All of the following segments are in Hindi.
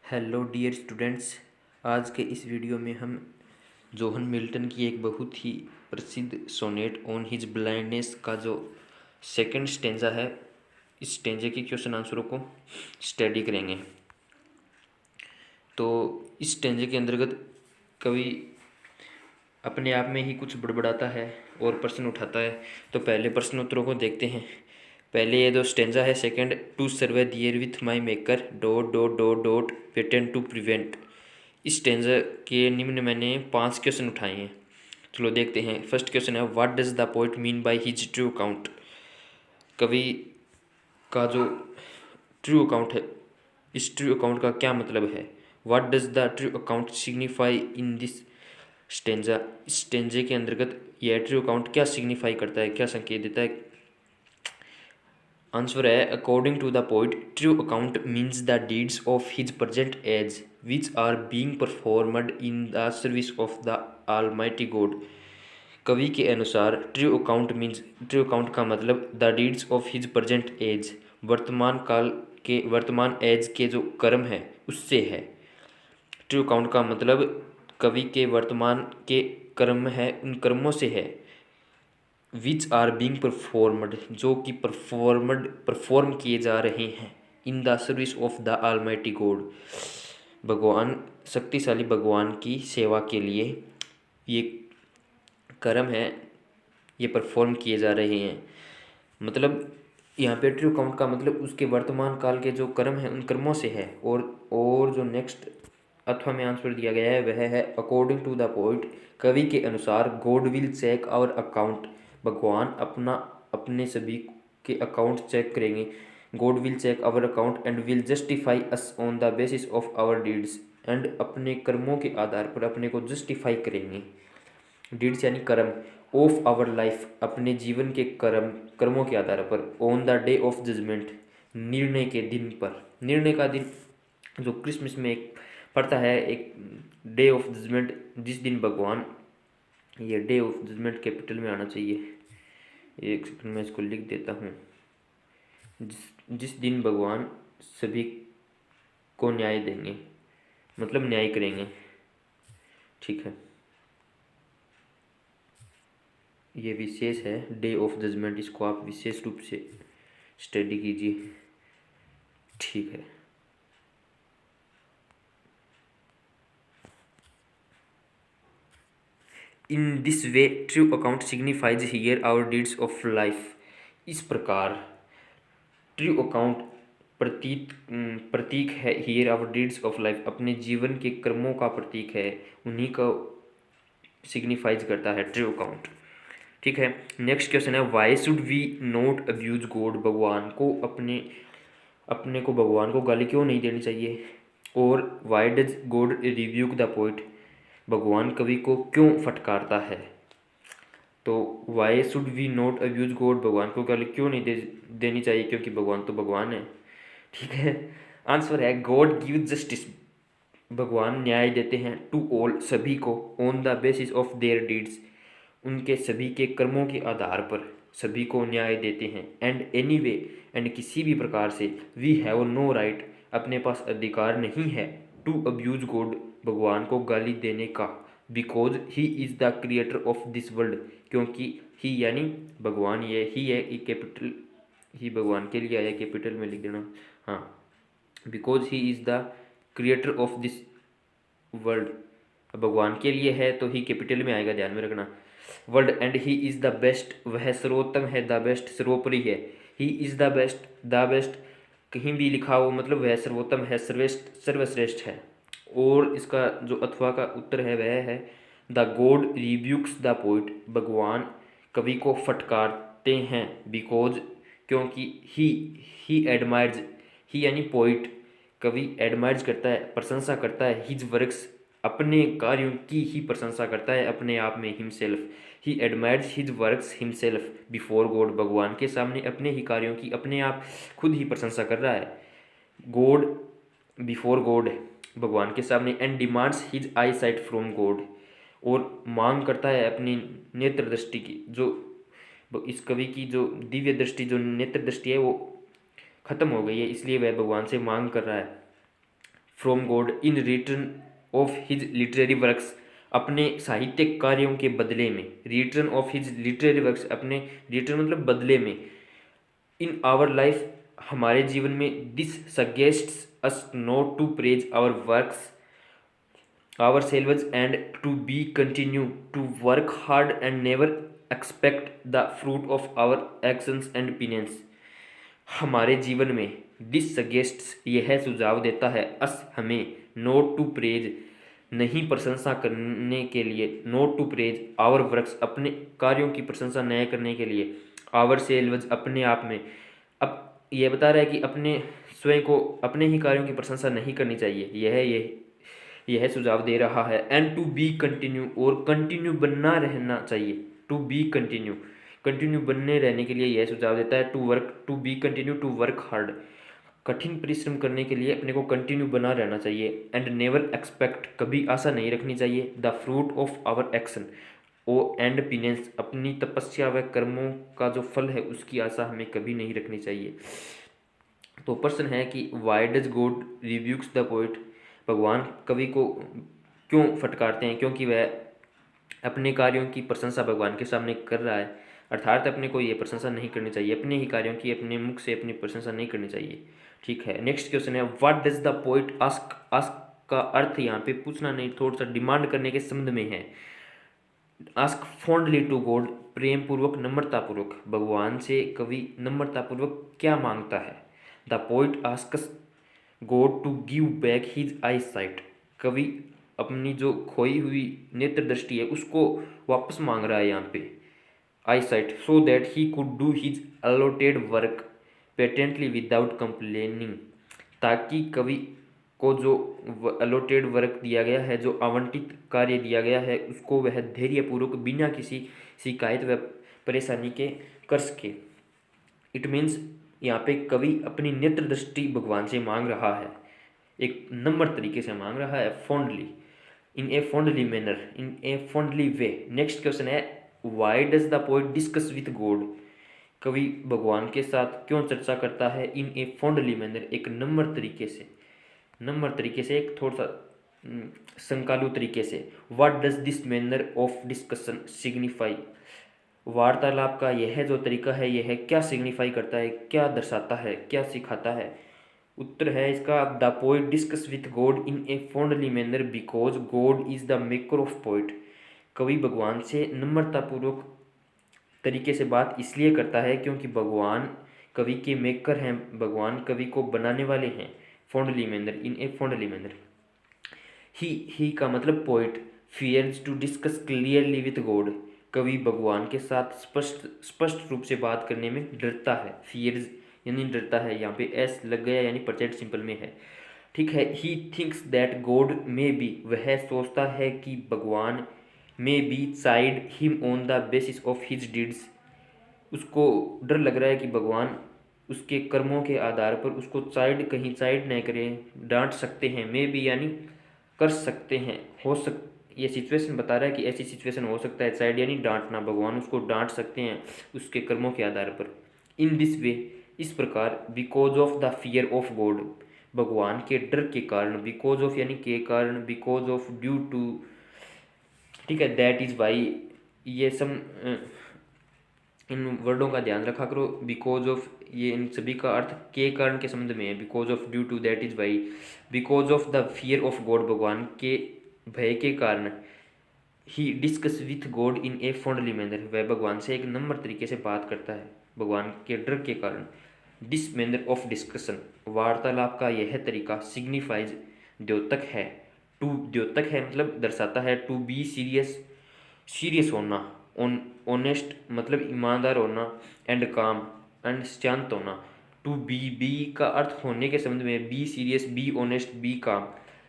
Hello dear students. आज के इस वीडियो में हम जोहन मिल्टन की एक बहुत ही प्रसिद्ध सोनेट ऑन हिज ब्लाइंडनेस का जो सेकंड स्टेंजा है, इस स्टेंजे के क्वेश्चन आंसरों को स्टडी करेंगे। तो इस स्टेंजे के अंतर्गत कवि अपने आप में ही कुछ बड़बड़ाता है और प्रश्न उठाता है। तो पहले प्रश्न उत्तरों को देखते हैं। पहले ये जो स्टेंजा है second, to survey the year with my maker dot dot dot dot patent to prevent. इस स्टेंजा के निम्न मैंने 5 क्वेश्चन उठाए हैं। चलो देखते हैं। फर्स्ट क्वेश्चन है, what does the poet mean by his true account. कवि का जो ट्रू अकाउंट है, इस ट्रू अकाउंट का क्या मतलब है। What does the true account signify in this stanza. इस स्टेंजे के अंतर्गत यह ट्रू अकाउंट क्या सिग्निफाई करता है, क्या संकेत देता है। आंसर है, according to the poet true account means the deeds of his present age which are being performed in the service of the almighty God. कवि के अनुसार true account means, true account का मतलब the deeds of his present age, वर्तमान काल के, वर्तमान एज के जो कर्म है उससे है। ट्रू अकाउंट का मतलब कवि के वर्तमान के कर्म है, उन कर्मों से है। विच आर बीइंग परफॉर्मड, जो कि परफॉर्म किए जा रहे हैं। इन the service of the almighty God, भगवान, शक्तिशाली भगवान की सेवा के लिए ये कर्म है, ये परफॉर्म किए जा रहे हैं। मतलब यहाँ पे ट्रू अकाउंट का मतलब उसके वर्तमान काल के जो कर्म हैं उन कर्मों से है। और जो नेक्स्ट अथवा में आंसर दिया गया है वह है, अकॉर्डिंग टू द पोइट, कवि के अनुसार God will check our account, भगवान अपने सभी के अकाउंट चेक करेंगे। God will check our account and will justify us on the basis of our deeds, and अपने कर्मों के आधार पर अपने को जस्टिफाई करेंगे। डीड्स यानी कर्म, ऑफ आवर लाइफ, अपने जीवन के कर्मों के आधार पर, on the day of judgement, निर्णय के दिन पर। निर्णय का दिन जो क्रिसमस में एक पड़ता है, एक डे ऑफ जजमेंट, जिस दिन भगवान, ये डे ऑफ जजमेंट कैपिटल में आना चाहिए, एक सेकंड में इसको लिख देता हूँ। जिस दिन भगवान सभी को न्याय देंगे, मतलब न्याय करेंगे। ठीक है, ये विशेष है डे ऑफ जजमेंट, इसको आप विशेष रूप से स्टडी कीजिए। ठीक है, in this way true account signifies here our deeds of life. इस प्रकार ट्रू अकाउंट प्रतीक है, here our deeds of life, अपने जीवन के कर्मों का प्रतीक है, उन्हीं का सिग्निफाइज करता है ट्रू अकाउंट। ठीक है, नेक्स्ट क्वेश्चन है, why should we not abuse God. भगवान को अपने को भगवान को गाली क्यों नहीं देनी चाहिए। और why does God rebuke the poet, भगवान कवि को क्यों फटकारता है। तो why should we not abuse God, भगवान को गाली क्यों नहीं देनी चाहिए, क्योंकि भगवान तो भगवान है। ठीक है, आंसर है, गॉड गिव जस्टिस, भगवान न्याय देते हैं, टू ऑल, सभी को, on the basis of their deeds, उनके सभी के कर्मों के आधार पर सभी को न्याय देते हैं। एंड एनी वे, एंड किसी भी प्रकार से, वी हैव नो राइट, अपने पास अधिकार नहीं है, टू अब्यूज गॉड, भगवान को गाली देने का, because he is the creator of this world, क्योंकि ही यानी भगवान, ये ही है, ये कैपिटल ही भगवान के लिए आया, कैपिटल में लिख देना। हाँ, because he is the creator of this world, भगवान के लिए है तो ही कैपिटल में आएगा, ध्यान में रखना। World, and he is the best, वह सर्वोत्तम है, द बेस्ट सर्वोपरि है, he is the best, the best कहीं भी लिखा हो मतलब वह सर्वोत्तम है, सर्वश्रेष्ठ, सर्वश्रेष्ठ है। और इसका जो अथवा का उत्तर है वह है, द गॉड रिब्यूक्स द पोइट, भगवान कवि को फटकारते हैं, बिकॉज, क्योंकि ही एडमायर्स, ही यानी पोइट, कवि एडमायर्स करता है, प्रशंसा करता है, हिज वर्क्स, अपने कार्यों की ही प्रशंसा करता है अपने आप में, himself, he admires his works himself before God, भगवान के सामने अपने ही कार्यों की अपने आप खुद ही प्रशंसा कर रहा है। गॉड बिफोर गॉड, भगवान के सामने, and demands his I site from God, और मांग करता है अपनी नेत्र दृष्टि की, जो इस कवि की जो दिव्य दृष्टि, जो नेत्र दृष्टि है वो खत्म हो गई है, इसलिए वह भगवान से मांग कर रहा है। From God in return of his literary works, अपने साहित्यिक कार्यों के बदले में। Return of his literary works, अपने रिटर्न मतलब बदले में। इन आवर लाइफ, हमारे जीवन में। This suggests us not to praise our works ourselves and to be continue to work hard and never expect the fruit of our actions and opinions। हमारे जीवन में दिस सजेस्ट्स, यह सुझाव देता है, अस हमें, नोट टू प्रेज नहीं प्रशंसा करने के लिए, not to praise our works अपने कार्यों की प्रशंसा न करने के लिए, आवर सेल्व्स अपने आप में। अब यह बता रहा है कि अपने स्वयं को, अपने ही कार्यों की प्रशंसा नहीं करनी चाहिए, यह सुझाव दे रहा है। एंड टू बी कंटिन्यू, और कंटिन्यू बनना रहना चाहिए। टू बी कंटिन्यू, कंटिन्यू बनने रहने के लिए यह सुझाव देता है। To work, to be continue, to work hard, कठिन परिश्रम करने के लिए अपने को कंटिन्यू बना रहना चाहिए। एंड नेवर एक्सपेक्ट, कभी आशा नहीं रखनी चाहिए। The fruit of our action ओ एंड ओपिनियंस, अपनी तपस्या व कर्मों का जो फल है उसकी आशा हमें कभी नहीं रखनी चाहिए। तो प्रश्न है कि Y does God रिब्यूक्स the poet, भगवान कवि को क्यों फटकारते हैं? क्योंकि वह अपने कार्यों की प्रशंसा भगवान के सामने कर रहा है, अर्थात अपने को ये प्रशंसा नहीं करनी चाहिए, अपने ही कार्यों की अपने मुख से अपनी प्रशंसा नहीं करनी चाहिए। ठीक है, नेक्स्ट क्वेश्चन है what does the poet ask. Ask का अर्थ यहाँ पे पूछना नहीं, थोड़ा सा डिमांड करने के संबंध में है। आस्क फॉन्डली टू गॉड, प्रेम पूर्वक, नम्रता पूर्वक। भगवान से कवि नम्रता पूर्वक क्या मांगता है? The poet asks God to give back his eyesight, कवि अपनी जो खोई हुई नेत्र दृष्टि है उसको वापस मांग रहा है यहाँ पे, I cite, so that he could do his allotted work patiently without complaining, ताकि कवि को जो अलॉटेड वर्क दिया गया है, जो आवंटित कार्य दिया गया है, उसको वह धैर्यपूर्वक बिना किसी शिकायत व परेशानी के कर सके। इट मीन्स यहाँ पे कवि अपनी नेत्र दृष्टि भगवान से मांग रहा है, एक नम्र तरीके से मांग रहा है, fondly, in a fondly manner, in a fondly way. Next question है why does the poet discuss with God, कवि भगवान के साथ क्यों चर्चा करता है? इन ए फॉन्डली मैनर, एक नम्र तरीके से, नम्र तरीके से, एक थोड़ा सा संकालु तरीके से। What does this manner of discussion signify, वार्तालाप का यह जो तरीका है यह क्या सिग्निफाई करता है, क्या दर्शाता है, क्या सिखाता है? उत्तर है इसका the poet discuss with God in a fondly manner because God is the maker of poet, कवि भगवान से नम्रतापूर्वक तरीके से बात इसलिए करता है क्योंकि भगवान कवि के मेकर हैं, भगवान कवि को बनाने वाले हैं। Fondly manner, in a fondly manner. He का मतलब poet, fierce to discuss clearly with God, कवि भगवान के साथ स्पष्ट रूप से बात करने में डरता है। फियर्स यानी डरता है, यहाँ पे एस लग गया यानी प्रेजेंट सिंपल में है। ठीक है, he thinks that God may be, वह सोचता है कि भगवान may be side him on the basis of his deeds, उसको डर लग रहा है कि भगवान उसके कर्मों के आधार पर उसको कहीं साइड न करें, डांट सकते हैं। मे बी यानी कर सकते हैं, ये सिचुएशन बता रहा है कि ऐसी सिचुएशन हो सकता है, साइड यानी डांटना, भगवान उसको डांट सकते हैं उसके कर्मों के आधार पर। इन दिस वे, इस प्रकार, because of the fear of God, भगवान के डर के कारण, बिकॉज ऑफ यानी के कारण, बिकॉज ऑफ ड्यू टू, ठीक है, दैट इज वाई, ये सब इन वर्डों का ध्यान रखा करो। बिकॉज ऑफ, ये इन सभी का अर्थ के कारण के संबंध में है। Because of, due to, that is why, because of the fear of God, भगवान के भय के कारण। He discuss with God in a friendly manner, वह भगवान से एक नम्र तरीके से बात करता है भगवान के डर के कारण। दिस मैनर ऑफ डिस्कशन, वार्तालाप का यह तरीका, सिग्निफाइज, द्योतक है। टू, द्योतक है मतलब दर्शाता है। टू बी सीरियस, सीरियस होना। ऑनेस्ट मतलब ईमानदार होना। एंड काम, एंड शांत होना। टू बी का अर्थ होने के संबंध में, be serious, be honest, be calm.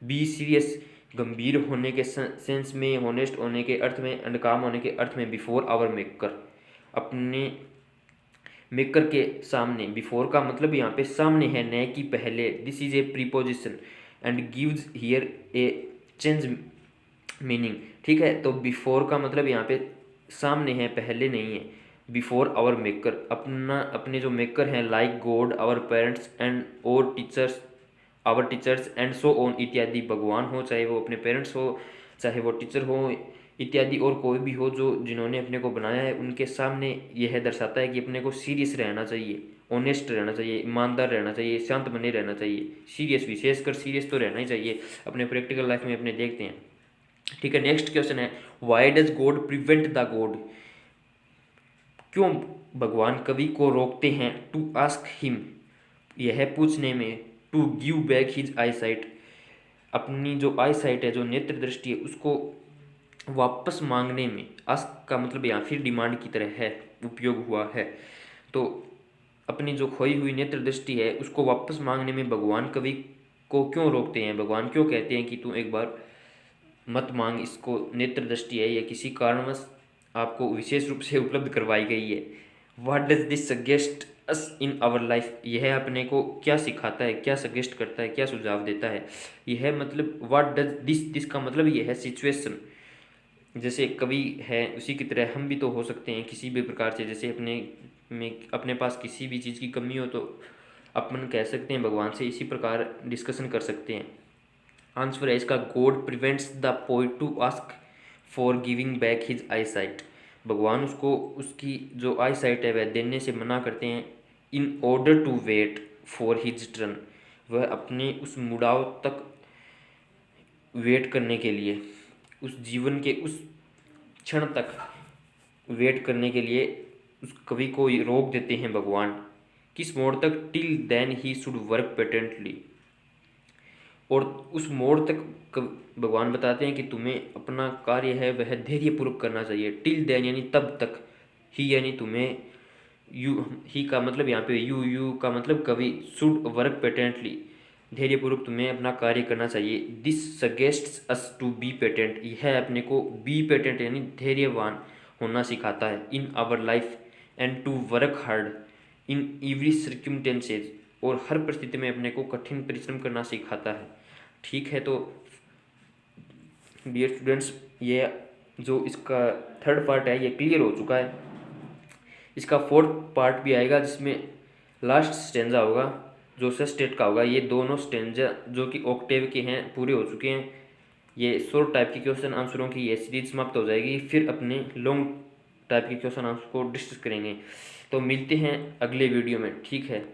Be serious गंभीर होने के सेंस में, होनेस्ट होने के अर्थ में, एंड काम होने के अर्थ में। बिफोर आवर मेकर, अपने मेकर के सामने। बिफोर का मतलब यहाँ पे सामने है, न कि पहले। This is a preposition and gives here A change meaning. ठीक है, तो बिफोर का मतलब यहाँ पे सामने है, पहले नहीं है। बिफोर आवर मेकर, अपने जो मेकर हैं, like God, our parents and और teachers, our teachers and so on इत्यादि। भगवान हो, चाहे वो अपने पेरेंट्स हो, चाहे वो टीचर हो इत्यादि, और कोई भी हो जो जिन्होंने अपने को बनाया है, उनके सामने यह दर्शाता है कि अपने को सीरियस रहना चाहिए, ऑनेस्ट रहना चाहिए, ईमानदार रहना चाहिए, शांत बने रहना चाहिए। सीरियस, विशेषकर सीरियस तो रहना ही चाहिए, अपने प्रैक्टिकल लाइफ में अपने देखते हैं। ठीक है, नेक्स्ट क्वेश्चन है, Y does God prevent the God? क्यों भगवान कवि को रोकते हैं? टू आस्क हिम, यह पूछने में, to give back his eyesight, अपनी जो आई साइट है, जो नेत्र दृष्टि है, उसको वापस मांगने में। आस्क का मतलब यहाँ फिर डिमांड की तरह है, उपयोग हुआ है। तो अपनी जो खोई हुई नेत्र दृष्टि है उसको वापस मांगने में भगवान कवि को क्यों रोकते हैं? भगवान क्यों कहते हैं कि तू एक बार मत मांग इसको, नेत्र दृष्टि है, या किसी कारणवश आपको विशेष रूप से उपलब्ध करवाई गई है। What does this suggest us in our life, यह अपने को क्या सिखाता है, क्या सजेस्ट करता है, क्या सुझाव देता है? यह मतलब व्हाट डज दिस का मतलब यह है सिचुएशन। जैसे कवि है उसी की तरह हम भी तो हो सकते हैं किसी भी प्रकार से, जैसे अपने पास किसी भी चीज़ की कमी हो तो अपन कह सकते हैं भगवान से, इसी प्रकार डिस्कशन कर सकते हैं। आंसर है इसका, God prevents the poet to ask for giving back his eyesight, भगवान उसको उसकी जो आई साइट है वह देने से मना करते हैं। In order to wait for his turn, वह अपने उस मुड़ाव तक वेट करने के लिए, उस जीवन के उस क्षण तक वेट करने के लिए उस कवि को रोक देते हैं भगवान। किस मोड़ तक? Till then he should work patiently, और उस मोड़ तक भगवान बताते हैं कि तुम्हें अपना कार्य है वह धैर्यपूर्वक करना चाहिए। टिल देन यानी तब तक, ही यानी तुम्हें, यू, ही का मतलब यहाँ पे यू का मतलब कवि, शुड वर्क पेटेंटली, धैर्यपूर्वक तुम्हें अपना कार्य करना चाहिए। This suggests us to be patient, यह अपने को बी पेटेंट यानी धैर्यवान होना सिखाता है। In our life and to work hard in every circumstances, और हर परिस्थिति में अपने को कठिन परिश्रम करना सिखाता है। ठीक है, तो डियर स्टूडेंट्स, ये जो इसका थर्ड पार्ट है ये क्लियर हो चुका है। इसका फोर्थ पार्ट भी आएगा जिसमें लास्ट स्टेंजा होगा जो सेस्टेट का होगा। ये दोनों स्टेंजा जो कि ऑक्टेव के हैं पूरे हो चुके हैं। ये शॉर्ट टाइप के क्वेश्चन आंसरों की ये सीरीज समाप्त हो जाएगी, फिर अपने लॉन्ग टाइप के क्वेश्चन आंसर को डिस्कस करेंगे। तो मिलते हैं अगले वीडियो में, ठीक है।